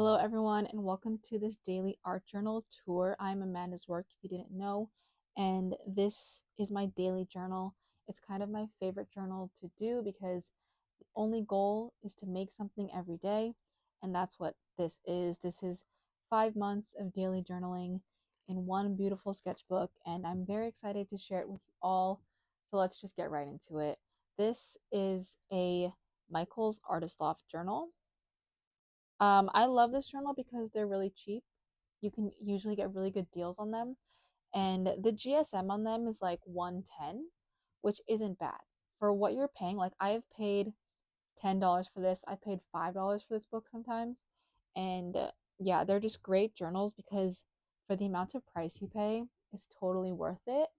Hello, everyone, and welcome to this daily art journal tour. I'm Amanda's Work, if you didn't know, and this is my daily journal. It's kind of my favorite journal to do because the only goal is to make something every day, and that's what this is. This is 5 months of daily journaling in one beautiful sketchbook, and I'm very excited to share it with you all. So let's just get right into it. This is a Michaels Artists Loft Journal. I love this journal because they're really cheap. You can usually get really good deals on them. And the GSM on them is like 110, which isn't bad. For what you're paying, like I have paid $10 for this. I paid $5 for this book sometimes. And yeah, they're just great journals because for the amount of price you pay, it's totally worth it.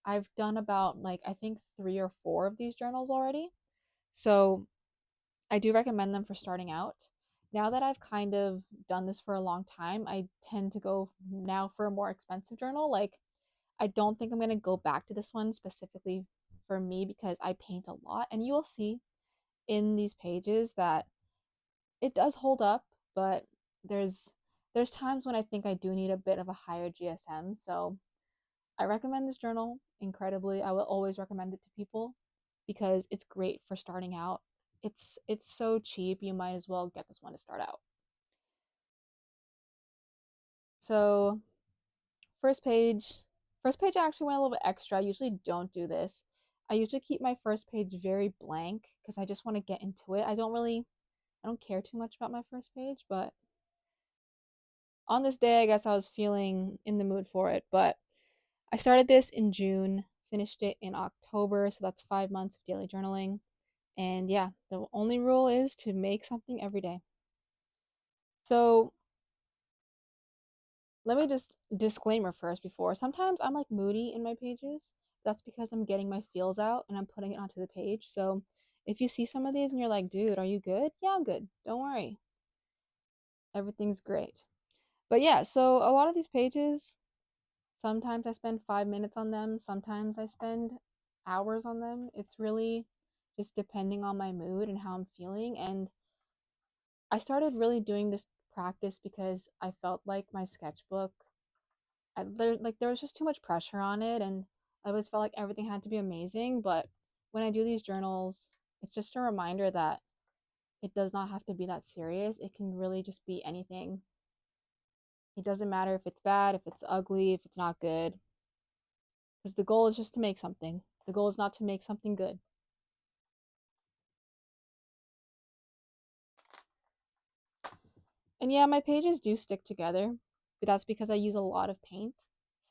I've done about like I think 3 or 4 of these journals already. So I do recommend them for starting out. Now that I've kind of done this for a long time, I tend to go now for a more expensive journal. Like, I don't think I'm going to go back to this one specifically for me because I paint a lot. And you will see in these pages that it does hold up, but there's there's times when I think I do need a bit of a higher GSM. So I recommend this journal incredibly. I will always recommend it to people because it's great for starting out. It's so cheap, you might as well get this one to start out. So, first page, first page I actually went a little bit extra. I usually don't do this. I usually keep my first page very blank because I just want to get into it. I don't care too much about my first page, but on this day, I guess I was feeling in the mood for it. But I started this in June, finished it in October, so that's 5 months of daily journaling. And yeah, the only rule is to make something every day. So let me just disclaimer first before. Sometimes I'm like moody in my pages. That's because I'm getting my feels out and I'm putting it onto the page. So if you see some of these and you're like, dude, are you good? Yeah, I'm good. Don't worry. Everything's great. But yeah, so a lot of these pages, sometimes I spend 5 minutes on them, sometimes I spend hours on them. It's really just depending on my mood and how I'm feeling. And I started really doing this practice because I felt like my sketchbook, there was just too much pressure on it, and I always felt like everything had to be amazing. But when I do these journals, it's just a reminder that it does not have to be that serious. It can really just be anything. It doesn't matter if it's bad, if it's ugly, if it's not good, because the goal is just to make something. The goal is not to make something good. And yeah, my pages do stick together, but that's because I use a lot of paint,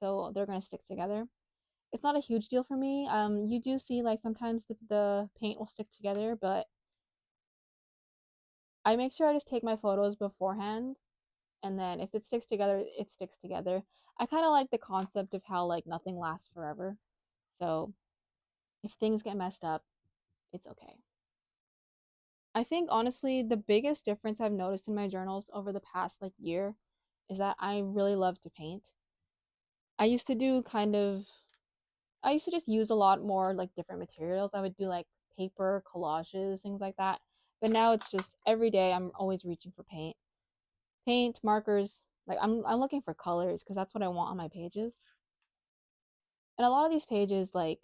so they're gonna stick together. It's not a huge deal for me. You do see like sometimes the paint will stick together, but I make sure I just take my photos beforehand, and then if it sticks together, it sticks together. I kind of like the concept of how like nothing lasts forever. So if things get messed up, it's okay. I think honestly, the biggest difference I've noticed in my journals over the past like year is that I really love to paint. I used to do kind of I used to just use a lot more like different materials. I would do like paper, collages, things like that. But now it's just every day I'm always reaching for paint. Paint, markers, like I'm looking for colors because that's what I want on my pages. And a lot of these pages like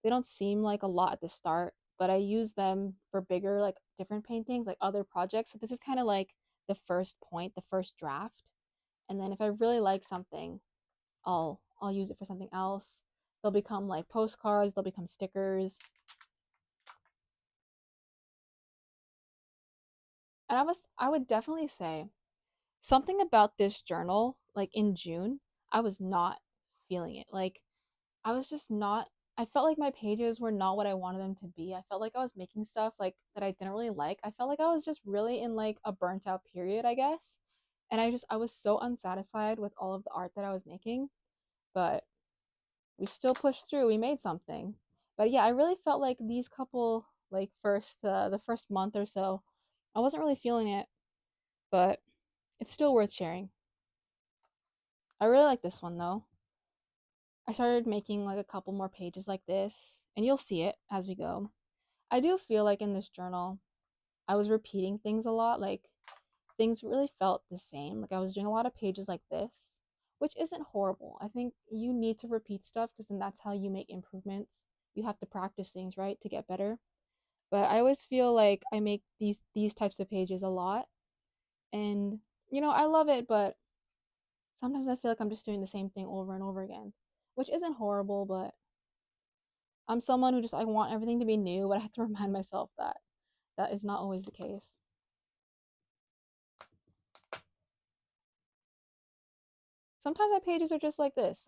they don't seem like a lot at the start, but I use them for bigger like different paintings, like other projects. So this is kind of like the first point, the first draft. And then if I really like something, I'll use it for something else. They'll become like postcards, they'll become stickers. And I would definitely say something about this journal, like in June, I was not feeling it. Like I was just not I felt like my pages were not what I wanted them to be. I felt like I was making stuff like that I didn't really like. I felt like I was just really in like a burnt out period, I guess. And I was so unsatisfied with all of the art that I was making, but we still pushed through. We made something. But yeah, I really felt like these couple like the first month or so, I wasn't really feeling it, but it's still worth sharing. I really like this one though. I started making like a couple more pages like this, and you'll see it as we go. I do feel like in this journal, I was repeating things a lot, like things really felt the same. Like I was doing a lot of pages like this, which isn't horrible. I think you need to repeat stuff because then that's how you make improvements. You have to practice things, right, to get better. But I always feel like I make these types of pages a lot, and I love it, but sometimes I feel like I'm just doing the same thing over and over again, which isn't horrible, but I'm someone who just I want everything to be new, but I have to remind myself that that is not always the case. Sometimes my pages are just like this.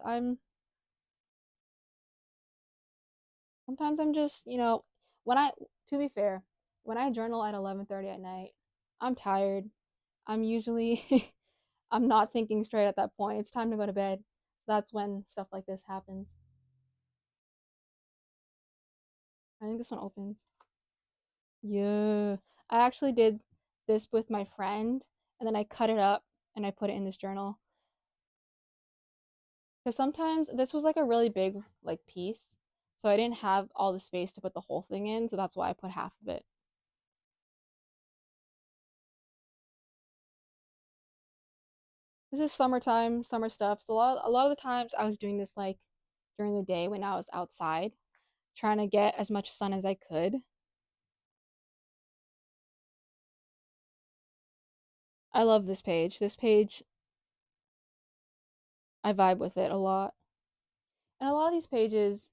Sometimes I'm just, when I to be fair, when I journal at 11:30 at night, I'm tired. I'm usually I'm not thinking straight at that point. It's time to go to bed. That's when stuff like this happens. I think this one opens. Yeah. I actually did this with my friend and then I cut it up and I put it in this journal. Because sometimes this was like a really big like piece. So I didn't have all the space to put the whole thing in, so that's why I put half of it. This is summertime, summer stuff. So a lot of the times I was doing this like during the day when I was outside, trying to get as much sun as I could. I love this page. This page, I vibe with it a lot. And a lot of these pages,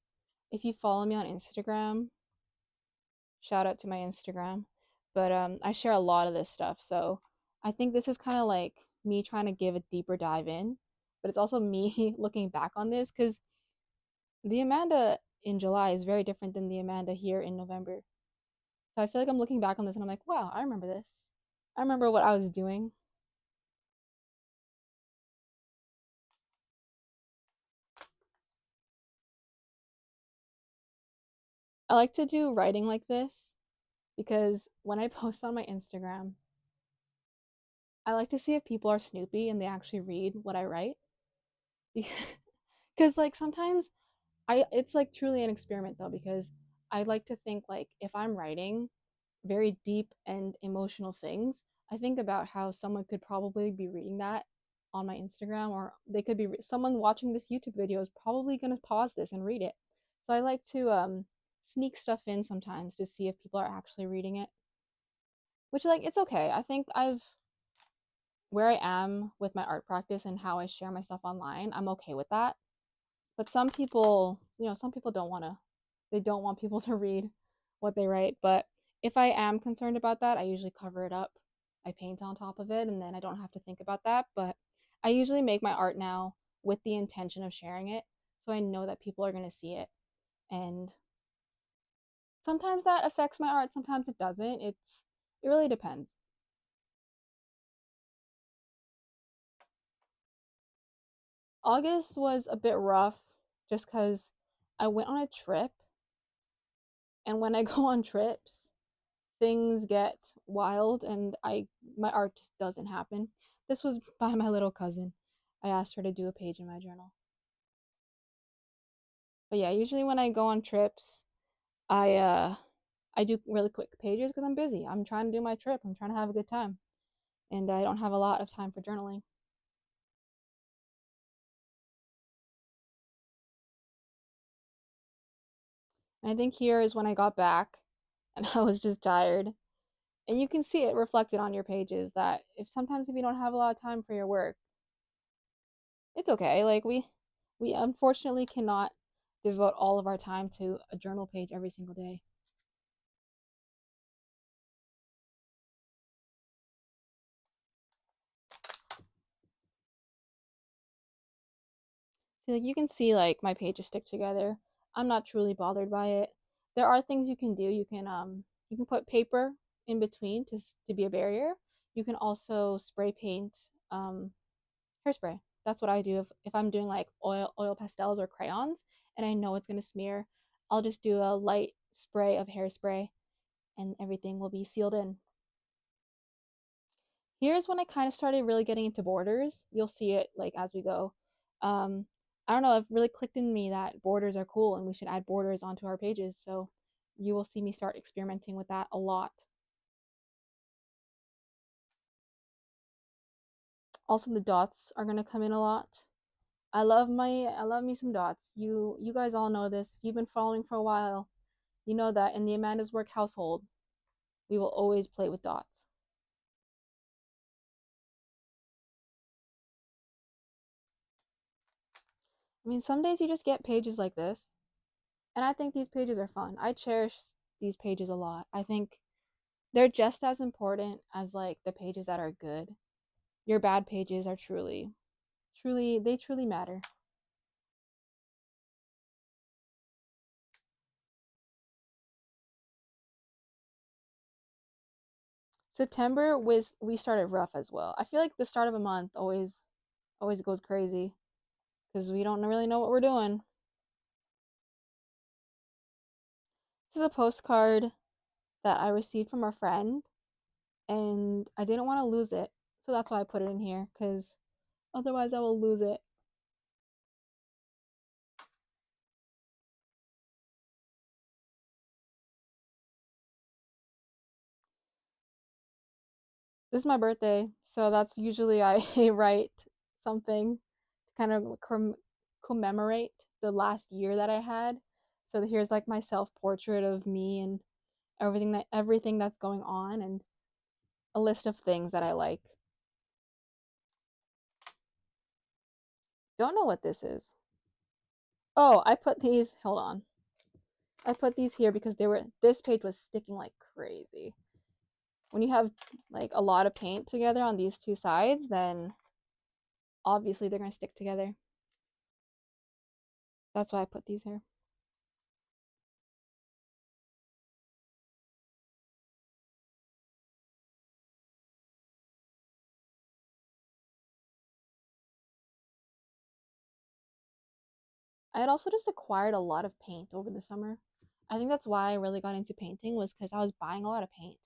if you follow me on Instagram, shout out to my Instagram, but I share a lot of this stuff. So I think this is kind of like me trying to give a deeper dive in, but it's also me looking back on this because the Amanda in July is very different than the Amanda here in November. So I feel like I'm looking back on this and I'm like, wow, I remember this. I remember what I was doing. I like to do writing like this because when I post on my Instagram, I like to see if people are snoopy and they actually read what I write. Because like sometimes it's like truly an experiment though because I like to think like if I'm writing very deep and emotional things, I think about how someone could probably be reading that on my Instagram or they could be someone watching this YouTube video is probably going to pause this and read it. So I like to sneak stuff in sometimes to see if people are actually reading it. Which like it's okay. I think I've where I am with my art practice and how I share my stuff online, I'm okay with that. But some people, some people don't want to, they don't want people to read what they write. But if I am concerned about that, I usually cover it up. I paint on top of it and then I don't have to think about that. But I usually make my art now with the intention of sharing it. So I know that people are going to see it. And sometimes that affects my art, sometimes it doesn't. It really depends. August was a bit rough just because I went on a trip. And when I go on trips, things get wild and I my art just doesn't happen. This was by my little cousin. I asked her to do a page in my journal. But yeah, usually when I go on trips, I do really quick pages because I'm busy. I'm trying to do my trip. I'm trying to have a good time. And I don't have a lot of time for journaling. And I think here is when I got back and I was just tired. And you can see it reflected on your pages that if you don't have a lot of time for your work, it's okay. Like we unfortunately cannot devote all of our time to a journal page every single day. See, like you can see like my pages stick together. I'm not truly bothered by it. There are things you can do. You can put paper in between to be a barrier. You can also spray paint hairspray. That's what I do if I'm doing like oil pastels or crayons and I know it's gonna smear. I'll just do a light spray of hairspray and everything will be sealed in. Here's when I kind of started really getting into borders. You'll see it like as we go. Um, I don't know, it really clicked in me that borders are cool and we should add borders onto our pages. So you will see me start experimenting with that a lot. Also, the dots are gonna come in a lot. I love me some dots. You guys all know this. If you've been following for a while, you know that in the Amanda's Work household, we will always play with dots. I mean, some days you just get pages like this, and I think these pages are fun. I cherish these pages a lot. I think they're just as important as like the pages that are good. Your bad pages are they truly matter. September was we started rough as well. I feel like the start of a month always goes crazy because we don't really know what we're doing. This is a postcard that I received from a friend, and I didn't want to lose it, so that's why I put it in here because otherwise I will lose it. This is my birthday, so that's usually I write something to kind of commemorate the last year that I had. So here's like my self portrait of me and everything that's going on and a list of things that I like. Don't know what this is. Oh, I put these, hold on. I put these here because this page was sticking like crazy. When you have like a lot of paint together on these two sides, then obviously they're going to stick together. That's why I put these here. I had also just acquired a lot of paint over the summer. I think that's why I really got into painting was because I was buying a lot of paint.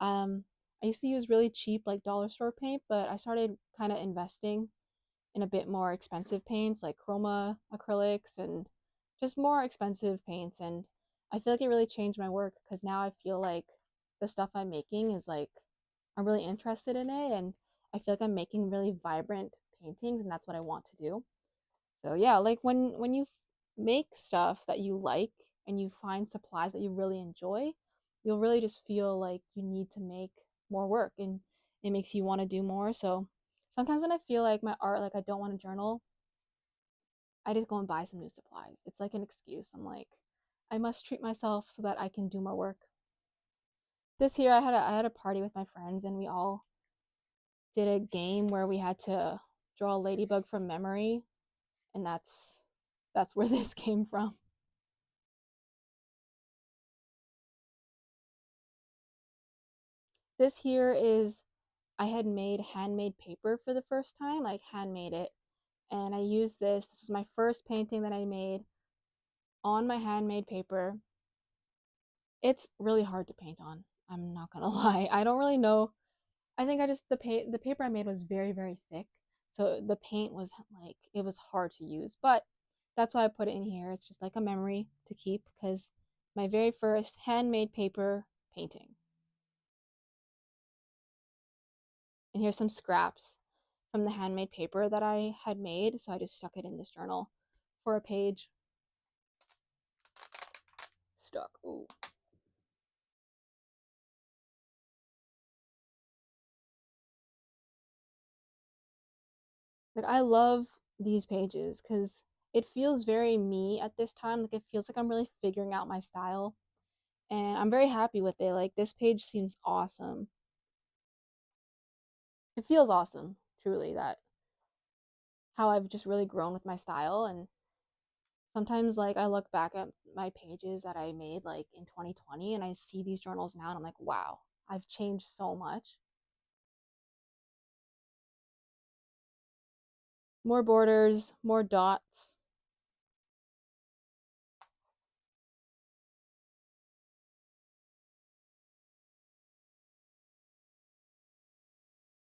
Um, I used to use really cheap like dollar store paint, but I started kind of investing in a bit more expensive paints like chroma acrylics and just more expensive paints. And I feel like it really changed my work because now I feel like the stuff I'm making is like I'm really interested in it, and I feel like I'm making really vibrant paintings, and that's what I want to do. So yeah, like when you make stuff that you like and you find supplies that you really enjoy, you'll really just feel like you need to make more work, and it makes you want to do more. So sometimes when I feel like my art, like I don't want to journal, I just go and buy some new supplies. It's like an excuse. I'm like, I must treat myself so that I can do more work. This year I had a party with my friends, and we all did a game where we had to draw a ladybug from memory, and that's where this came from. This here is I had made handmade paper for the first time, like handmade it. And I used this. This was my first painting that I made on my handmade paper. It's really hard to paint on. I'm not gonna lie. I don't really know. I think I just the paper I made was very thick. So the paint was like it was hard to use. But that's why I put it in here. It's just like a memory to keep because my very first handmade paper painting. And here's some scraps from the handmade paper that I had made. So I just stuck it in this journal for a page. Stuck. Ooh. Like I love these pages because it feels very me at this time. Like it feels like I'm really figuring out my style. And I'm very happy with it. Like this page seems awesome. It feels awesome, truly, that how I've just really grown with my style. And sometimes like I look back at my pages that I made like in 2020 and I see these journals now and I'm like, wow, I've changed so much. More borders, more dots.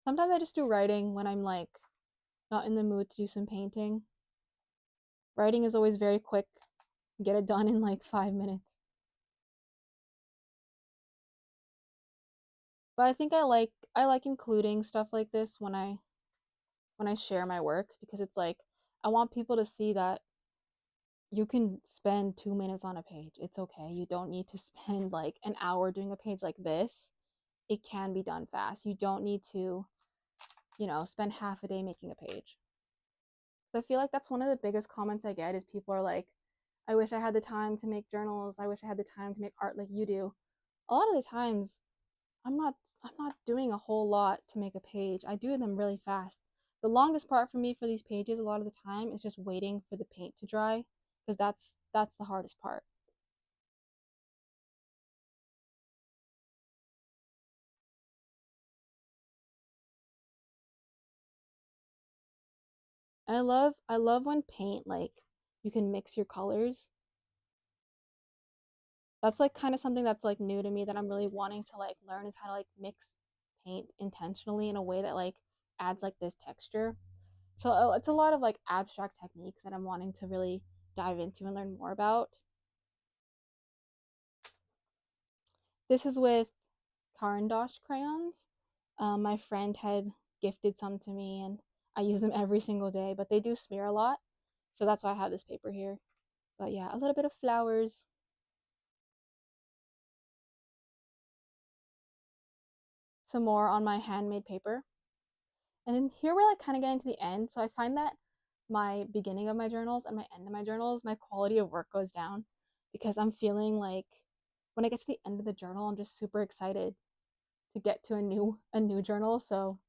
Sometimes I just do writing when I'm like not in the mood to do some painting. Writing is always very quick, get it done in like 5 minutes. But I think I like including stuff like this when when I share my work because it's like I want people to see that you can spend 2 minutes on a page. It's okay. You don't need to spend like an hour doing a page like this. It can be done fast. You don't need to, spend half a day making a page. So I feel like that's one of the biggest comments I get is people are like, I wish I had the time to make journals. I wish I had the time to make art like you do. A lot of the times I'm not I'm not doing a whole lot to make a page. I do them really fast. The longest part for me for these pages a lot of the time is just waiting for the paint to dry because that's the hardest part. And I love when paint like you can mix your colors. That's like kind of something that's like new to me that I'm really wanting to like learn is how to like mix paint intentionally in a way that like adds like this texture. So it's a lot of like abstract techniques that I'm wanting to really dive into and learn more about. This is with Caran d'Ache crayons. My friend had gifted some to me and I use them every single day, but they do smear a lot. So that's why I have this paper here. But yeah, a little bit of flowers, some more on my handmade paper. And then here we're like kind of getting to the end. So I find that my beginning of my journals and my end of my journals, my quality of work goes down because I'm feeling like when I get to the end of the journal, I'm just super excited to get to a new journal. So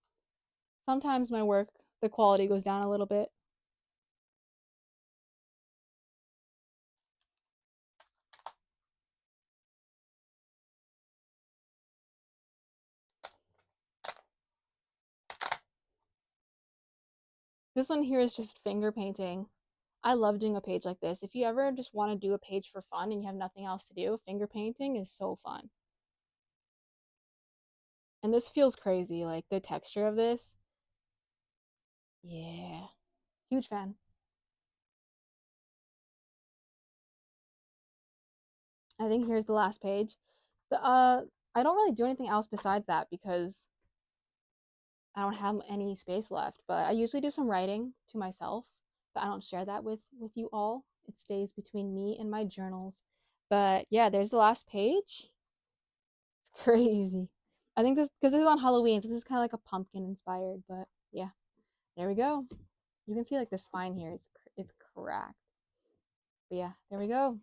sometimes my work, the quality goes down a little bit. This one here is just finger painting. I love doing a page like this. If you ever just want to do a page for fun and you have nothing else to do, finger painting is so fun. And this feels crazy, like the texture of this. Yeah, huge fan. I think here's the last page. I don't really do anything else besides that because I don't have any space left. But I usually do some writing to myself, but I don't share that with you all. It stays between me and my journals. But yeah, there's the last page. It's crazy. I think this because this is on Halloween, so this is kind of like a pumpkin inspired. But yeah, there we go. You can see like the spine here is it's cracked. But yeah, there we go.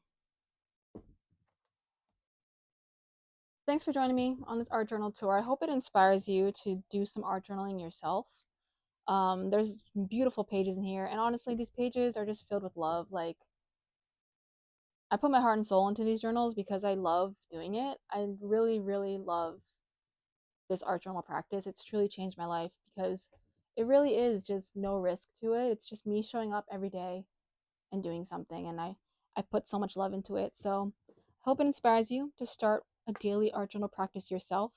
Thanks for joining me on this art journal tour. I hope it inspires you to do some art journaling yourself. There's beautiful pages in here, and honestly, these pages are just filled with love. Like, I put my heart and soul into these journals because I love doing it. I really, really love this art journal practice. It's truly changed my life because it really is just no risk to it. It's just me showing up every day and doing something, and I put so much love into it. So, hope it inspires you to start a daily art journal practice yourself.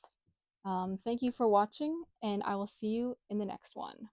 Thank you for watching, and I will see you in the next one.